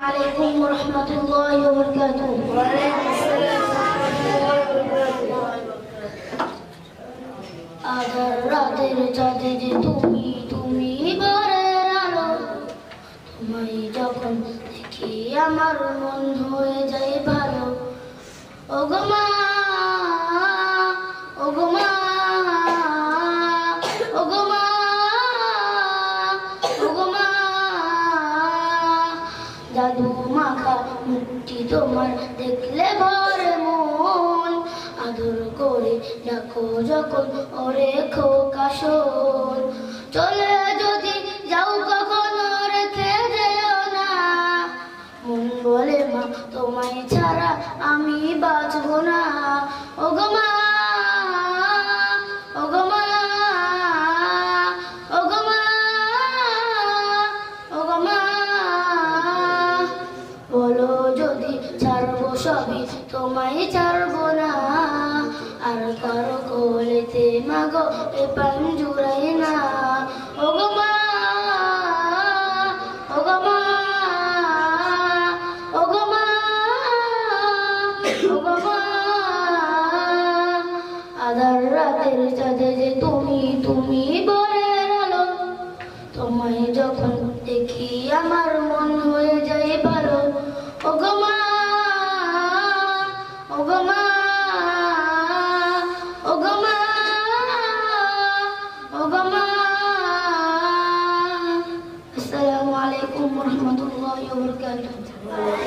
عليكم ورحمة الله وبركاته. وعليكم السلام ورحمة الله وبركاته. আধার রাতের চাঁদে যে তুমি তুমি ভোরের আলো, তোমায় যখন দেখি আমার মন হয়ে যায় ভালো। ওগো মা, ওগো মা, ওগো মা, ওগো মা, জাদু মাখা মুখটি তোমার দেখলে ভরে মন, আদর করে ডাকো যখন ওরে খোকা শোন। চলে যদি যাও কখনো রেখে যেও না, মন বলে মা তোমায় ছাড়া আমি বাঁচবো না। ওগো মা, ওগো মা, ওগো মা, ওগো মা, বলো যদি ছাড়বো সবই তোমায় ছাড়বো না, আর কারো কোলেতে মাগো এ প্রাণ জুড়াই না। ওগো মা, ওগো মা, ওগো মা, ওগো মা, আধার রাতের চাঁদে যে তুমি তুমি ভোরের আলো, তোমায় যখন দেখি আমার মন হয়ে যায় ভালো। ওগো মা, ওগো মা, ওগো মা, ওগো মা। আসসালামু আলাইকুম ওয়া রাহমাতুল্লাহি ওয়া বারাকাতুহু।